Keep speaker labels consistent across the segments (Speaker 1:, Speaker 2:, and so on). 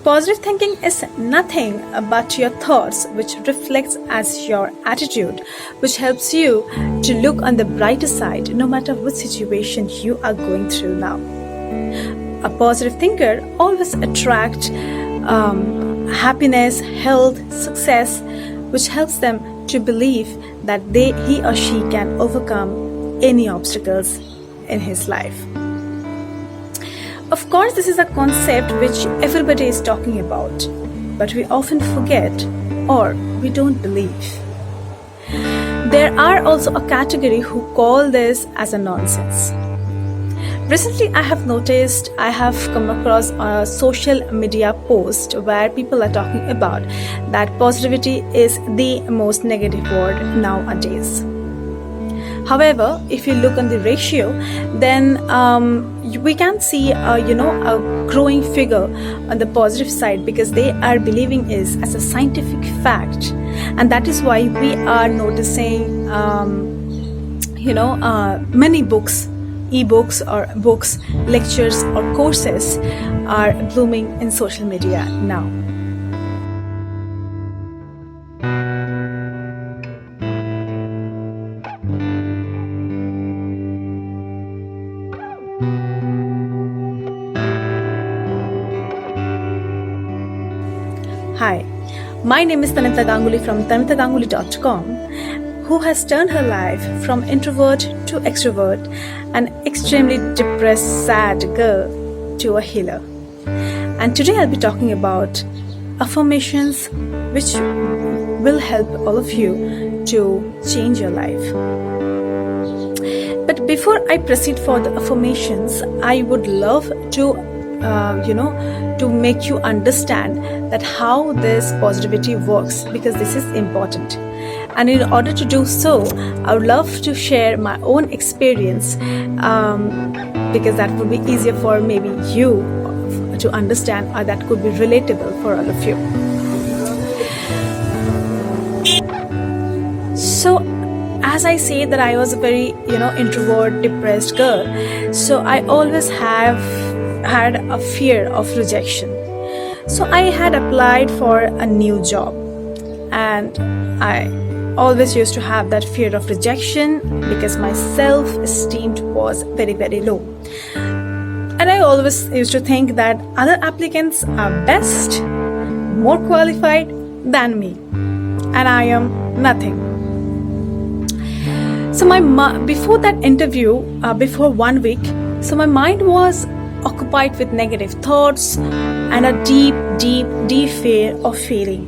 Speaker 1: Positive thinking is nothing but your thoughts, which reflects as your attitude, which helps you to look on the brighter side no matter which situation you are going through now. A positive thinker always attracts happiness, health, success, which helps them to believe that he or she can overcome any obstacles in his life. Of course, this is a concept which everybody is talking about, but we often forget or we don't believe. There are also a category who call this as a nonsense. Recently, I have come across a social media post where people are talking about that positivity is the most negative word nowadays. However, if you look on the ratio, then we can see a growing figure on the positive side, because they are believing is as a scientific fact, and that is why we are noticing many books, e-books or books, lectures or courses are blooming in social media now. Hi, my name is Tanita Ganguly from tanitaganguly.com, who has turned her life from introvert to extrovert, an extremely depressed, sad girl, to a healer. And today I'll be talking about affirmations which will help all of you to change your life. But before I proceed for the affirmations, I would love to make you understand that how this positivity works, because this is important. And in order to do so, I would love to share my own experience, because that would be easier for maybe you to understand, or that could be relatable for all of you. So, as I say that I was a very introvert, depressed girl, so I always had a fear of rejection. So I had applied for a new job, and I always used to have that fear of rejection because my self-esteem was very, very low. And I always used to think that other applicants are best, more qualified than me, and I am nothing. So before that interview, before 1 week, so my mind was occupied with negative thoughts and a deep, deep, deep fear of failing.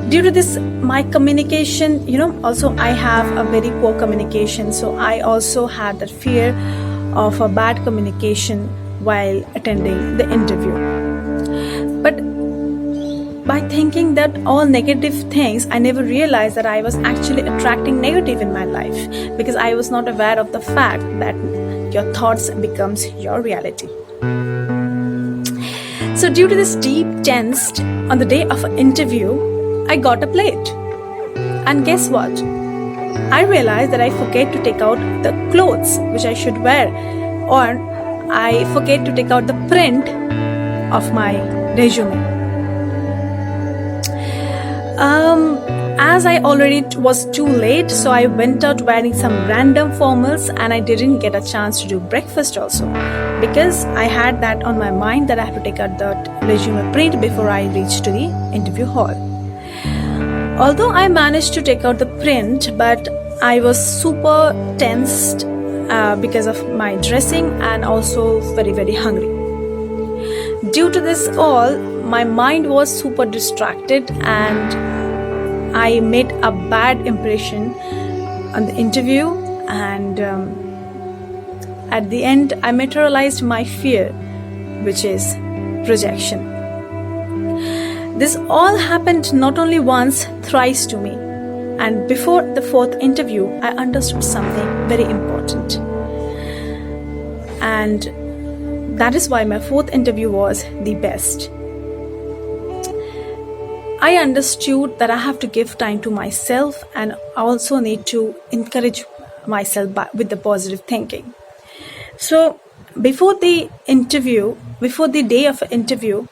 Speaker 1: Due to this, my communication, also I have a very poor communication, so I also had that fear of a bad communication while attending the interview. But by thinking that all negative things, I never realized that I was actually attracting negative in my life, because I was not aware of the fact that your thoughts becomes your reality. So due to this deep tensed, on the day of an interview, I got a plate. And guess what? I realized that I forget to take out the clothes which I should wear, or I forget to take out the print of my resume. As I already was too late, so I went out wearing some random formals, and I didn't get a chance to do breakfast also, because I had that on my mind that I have to take out that resume print before I reach to the interview hall. Although I managed to take out the print, but I was super tensed because of my dressing, and also very, very hungry. Due to this all, my mind was super distracted, and I made a bad impression on the interview, and at the end I materialized my fear, which is rejection. This all happened not only once, thrice to me, and before the fourth interview I understood something very important, and that is why my fourth interview was the best. I understood that I have to give time to myself, and also need to encourage myself with the positive thinking. So before the day of interview,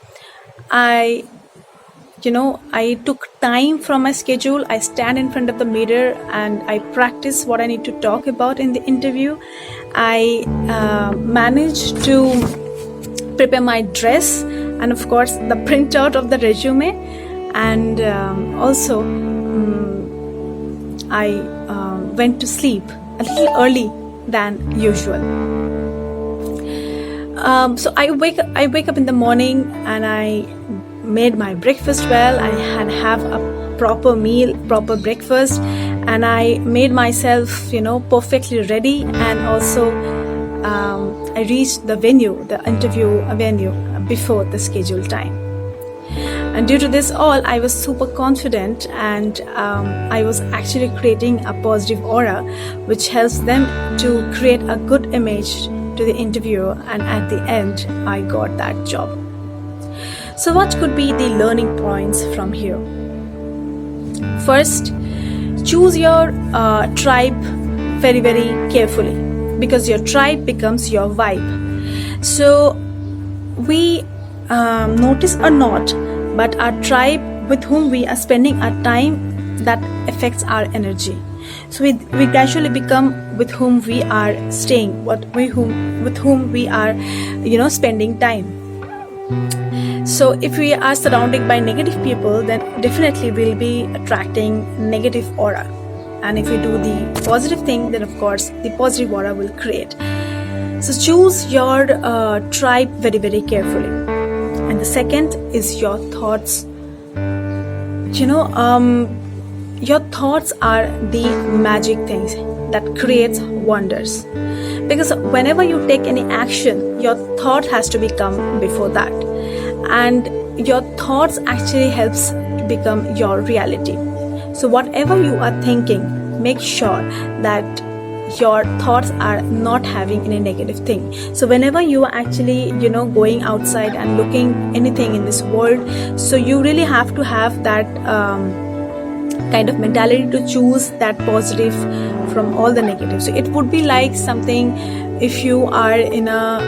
Speaker 1: I I took time from my schedule. I stand in front of the mirror and I practice what I need to talk about in the interview. I managed to prepare my dress and of course the printout of the resume, and also I went to sleep a little early than usual. So I wake up in the morning and I made my breakfast well. I had have a proper meal, proper breakfast, and I made myself perfectly ready. And also I reached the interview venue before the scheduled time. And due to this all, I was super confident, and I was actually creating a positive aura which helps them to create a good image to the interviewer, and at the end I got that job. So what could be the learning points from here? First, choose your tribe very, very carefully, because your tribe becomes your vibe. So we notice or not, but our tribe with whom we are spending our time, that affects our energy. So we gradually become with whom we are staying, with whom we are spending time. So if we are surrounded by negative people, then definitely we'll be attracting negative aura. And if we do the positive thing, then of course the positive aura will create. So choose your tribe very, very carefully. And the second is your thoughts. Your thoughts are the magic things that creates wonders. Because whenever you take any action, your thought has to become before that. And your thoughts actually helps become your reality. So whatever you are thinking, make sure that your thoughts are not having any negative thing. So whenever you are actually going outside and looking anything in this world, so you really have to have that kind of mentality to choose that positive from all the negative. So it would be like something, if you are in a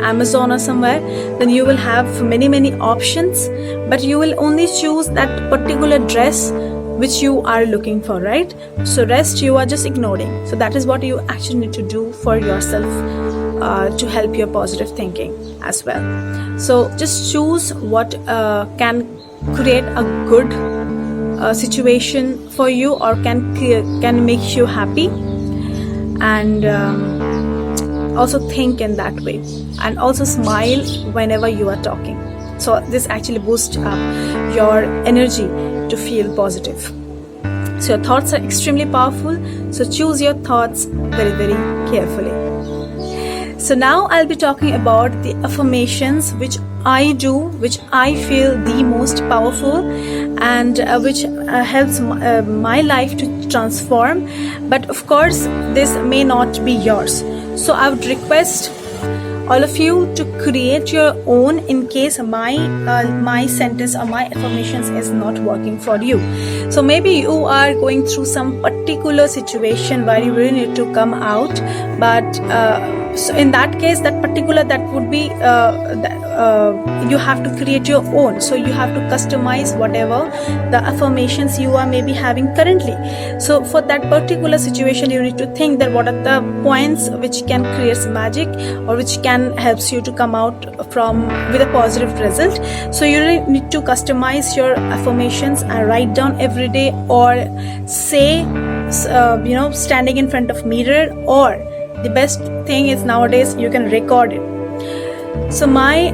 Speaker 1: Amazon or somewhere, then you will have many options, but you will only choose that particular dress which you are looking for, right? So rest you are just ignoring. So that is what you actually need to do for yourself to help your positive thinking as well. So just choose what can create a good situation for you, or can make you happy, and also think in that way, and also smile whenever you are talking. So this actually boosts up your energy to feel positive. So your thoughts are extremely powerful, so choose your thoughts very, very carefully. So now I'll be talking about the affirmations which I do, which I feel the most powerful, and which helps my life to transform. But of course this may not be yours, so I would request all of you to create your own in case my sentence or my affirmations is not working for you. So maybe you are going through some particular situation where you really need to come out, but so in that case, that would be you have to create your own. So you have to customize whatever the affirmations you are maybe having currently. So for that particular situation, you need to think that what are the points which can create magic, or which can helps you to come out with a positive result. So you really need to customize your affirmations and write down every day, or say standing in front of mirror, or the best thing is nowadays you can record it. So my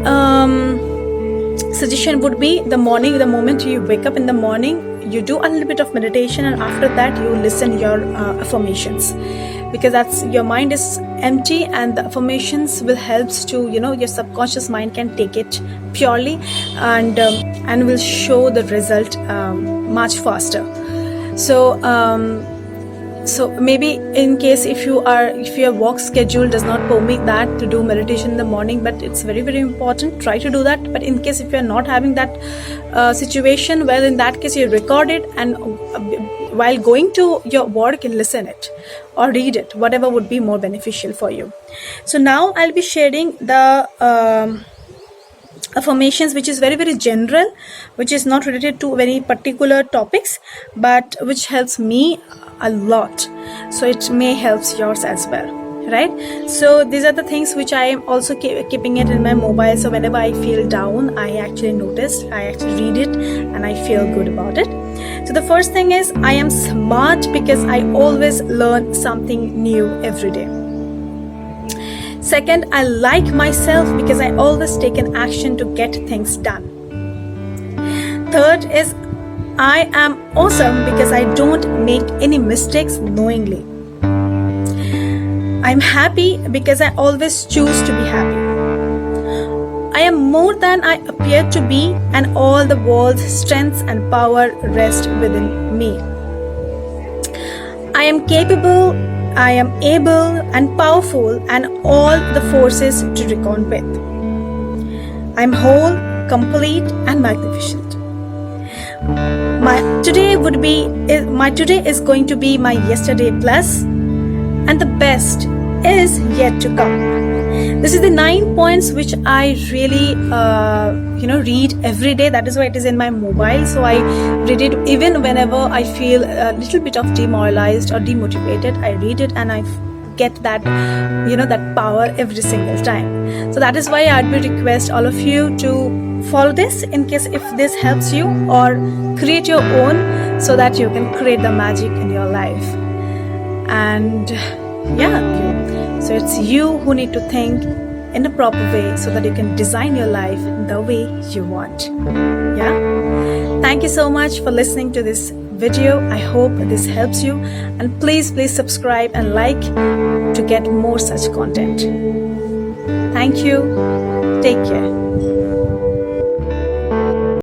Speaker 1: suggestion would be, the moment you wake up in the morning, you do a little bit of meditation, and after that you listen your affirmations, because that's your mind is empty, and the affirmations will helps to your subconscious mind can take it purely, and will show the result much faster. So maybe in case if your work schedule does not permit that to do meditation in the morning, but it's very, very important, try to do that. But in case if you're not having that situation, well, in that case you record it, and while going to your work you listen it or read it, whatever would be more beneficial for you. So now I'll be sharing the affirmations which is very general, which is not related to very particular topics, but which helps me a lot, so it may helps yours as well, right? So these are the things which I am also keeping it in my mobile, so whenever I feel down, I actually read it and I feel good about it. So the first thing is, I am smart because I always learn something new every day. Second, I like myself because I always take an action to get things done. Third is, I am awesome because I don't make any mistakes knowingly. I'm happy because I always choose to be happy. I am more than I appear to be, and all the world's strengths and power rest within me. I am capable, I am able and powerful, and all the forces to reckon with. I am whole, complete, and magnificent. My today is going to be my yesterday plus, and the best is yet to come. This is the 9 points which I really read every day. That is why it is in my mobile, so I read it even whenever I feel a little bit of demoralized or demotivated. I read it and I get that that power every single time. So that is why I'd be request all of you to follow this, in case if this helps you, or create your own, so that you can create the magic in your life. And so it's you who need to think in a proper way, so that you can design your life the way you want. Thank you so much for listening to this video. I hope this helps you, and please subscribe and like to get more such content. Thank you. Take care.